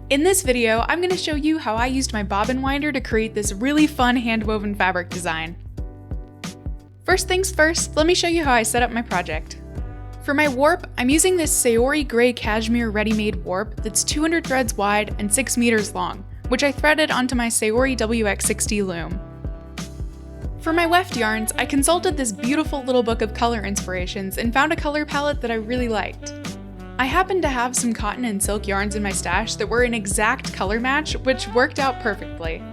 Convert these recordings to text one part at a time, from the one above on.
In this video, I'm going to show you how I used my bobbin winder to create this really fun hand-woven fabric design. First things first, let me show you how I set up my project. For my warp, I'm using this SAORI gray cashmere ready-made warp that's 200 threads wide and 6 meters long, which I threaded onto my SAORI WX60 loom. For my weft yarns, I consulted this beautiful little book of color inspirations and found a color palette that I really liked. I happened to have some cotton and silk yarns in my stash that were an exact color match, which worked out perfectly.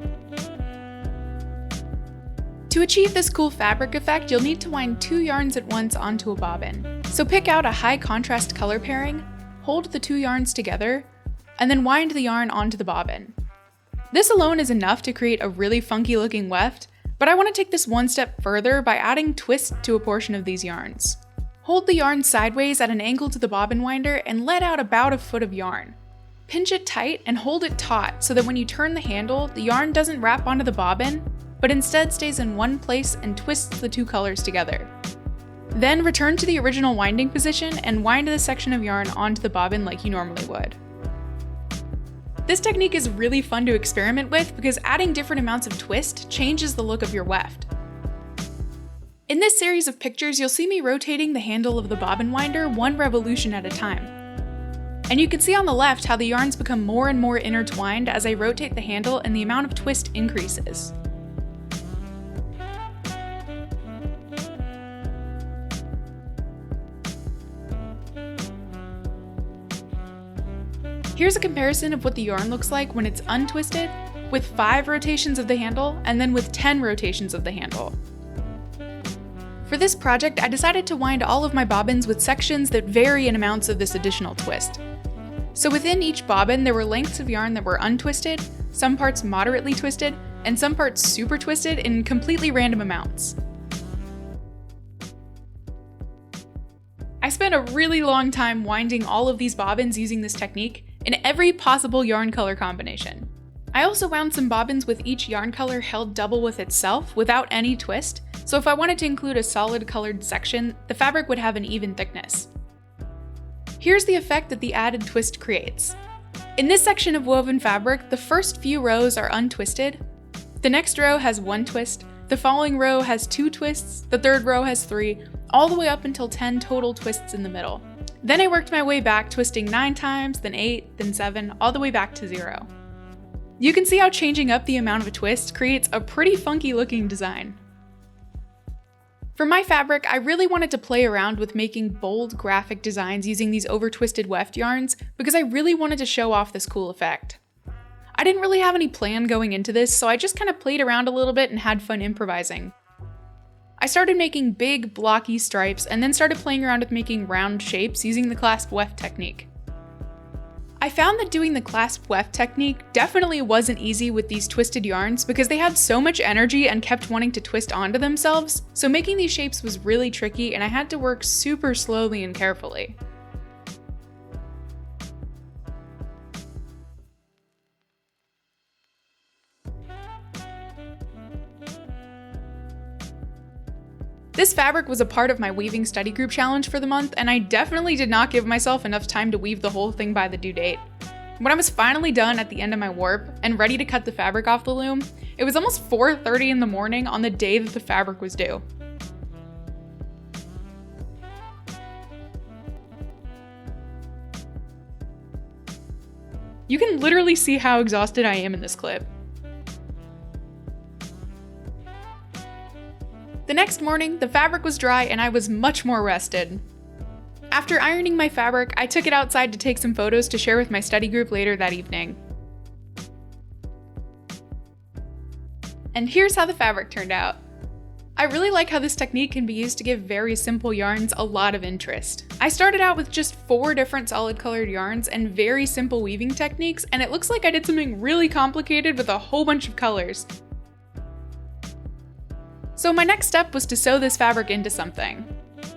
To achieve this cool fabric effect, you'll need to wind 2 yarns at once onto a bobbin. So pick out a high contrast color pairing, hold the 2 yarns together, and then wind the yarn onto the bobbin. This alone is enough to create a really funky looking weft, but I want to take this one step further by adding twist to a portion of these yarns. Hold the yarn sideways at an angle to the bobbin winder and let out about a foot of yarn. Pinch it tight and hold it taut so that when you turn the handle, the yarn doesn't wrap onto the bobbin, but instead stays in one place and twists the 2 colors together. Then return to the original winding position and wind the section of yarn onto the bobbin like you normally would. This technique is really fun to experiment with because adding different amounts of twist changes the look of your weft. In this series of pictures, you'll see me rotating the handle of the bobbin winder 1 revolution at a time. And you can see on the left how the yarns become more and more intertwined as I rotate the handle and the amount of twist increases. Here's a comparison of what the yarn looks like when it's untwisted, with 5 rotations of the handle, and then with 10 rotations of the handle. For this project, I decided to wind all of my bobbins with sections that vary in amounts of this additional twist. So within each bobbin, there were lengths of yarn that were untwisted, some parts moderately twisted, and some parts super twisted in completely random amounts. I spent a really long time winding all of these bobbins using this technique in every possible yarn color combination. I also wound some bobbins with each yarn color held double with itself without any twist, so if I wanted to include a solid colored section, the fabric would have an even thickness. Here's the effect that the added twist creates. In this section of woven fabric, the first few rows are untwisted, the next row has 1 twist, the following row has 2 twists, the third row has 3, all the way up until 10 total twists in the middle. Then I worked my way back, twisting 9 times, then 8, then 7, all the way back to 0. You can see how changing up the amount of a twist creates a pretty funky looking design. For my fabric, I really wanted to play around with making bold graphic designs using these over-twisted weft yarns because I really wanted to show off this cool effect. I didn't really have any plan going into this, so I just kind of played around a little bit and had fun improvising. I started making big, blocky stripes and then started playing around with making round shapes using the clasp weft technique. I found that doing the clasp weft technique definitely wasn't easy with these twisted yarns because they had so much energy and kept wanting to twist onto themselves, so making these shapes was really tricky and I had to work super slowly and carefully. This fabric was a part of my weaving study group challenge for the month, and I definitely did not give myself enough time to weave the whole thing by the due date. When I was finally done at the end of my warp and ready to cut the fabric off the loom, it was almost 4:30 in the morning on the day that the fabric was due. You can literally see how exhausted I am in this clip. The next morning, the fabric was dry and I was much more rested. After ironing my fabric, I took it outside to take some photos to share with my study group later that evening. And here's how the fabric turned out. I really like how this technique can be used to give very simple yarns a lot of interest. I started out with just 4 different solid colored yarns and very simple weaving techniques, and it looks like I did something really complicated with a whole bunch of colors. So my next step was to sew this fabric into something.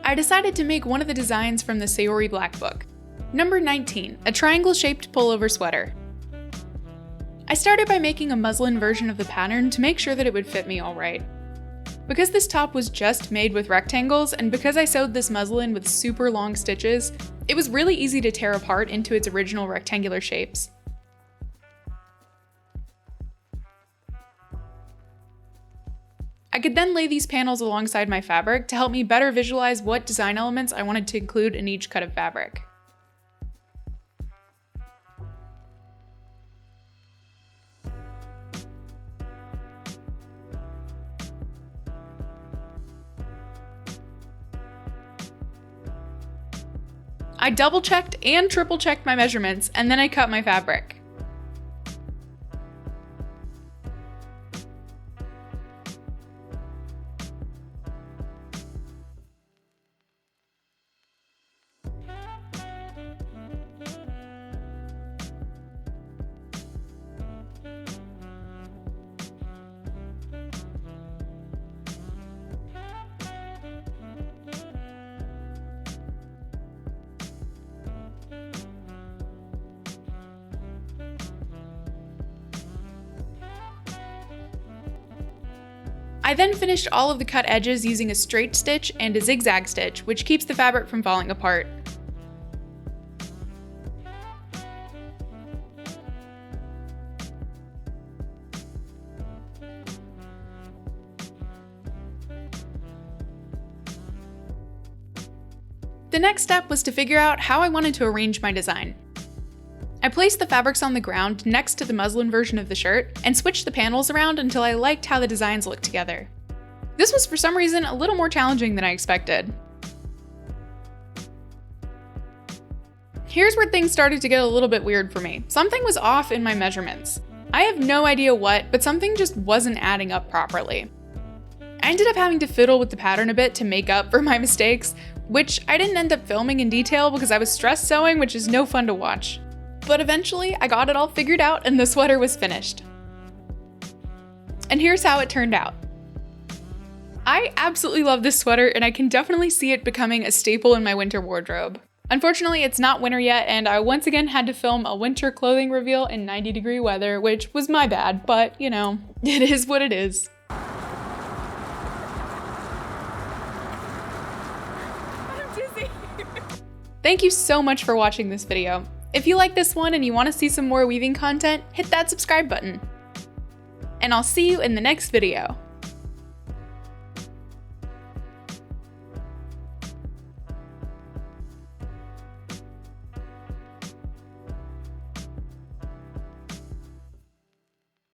I decided to make one of the designs from the SAORI Black Book. Number 19, a triangle-shaped pullover sweater. I started by making a muslin version of the pattern to make sure that it would fit me alright. Because this top was just made with rectangles, and because I sewed this muslin with super long stitches, it was really easy to tear apart into its original rectangular shapes. I could then lay these panels alongside my fabric to help me better visualize what design elements I wanted to include in each cut of fabric. I double checked and triple checked my measurements, and then I cut my fabric. I then finished all of the cut edges using a straight stitch and a zigzag stitch, which keeps the fabric from falling apart. The next step was to figure out how I wanted to arrange my design. I placed the fabrics on the ground next to the muslin version of the shirt and switched the panels around until I liked how the designs looked together. This was for some reason a little more challenging than I expected. Here's where things started to get a little bit weird for me. Something was off in my measurements. I have no idea what, but something just wasn't adding up properly. I ended up having to fiddle with the pattern a bit to make up for my mistakes, which I didn't end up filming in detail because I was stress sewing, which is no fun to watch. But eventually, I got it all figured out and the sweater was finished. And here's how it turned out. I absolutely love this sweater and I can definitely see it becoming a staple in my winter wardrobe. Unfortunately, it's not winter yet and I once again had to film a winter clothing reveal in 90-degree weather, which was my bad, but you know, it is what it is. I'm dizzy. Thank you so much for watching this video. If you like this one and you want to see some more weaving content, hit that subscribe button. And I'll see you in the next video.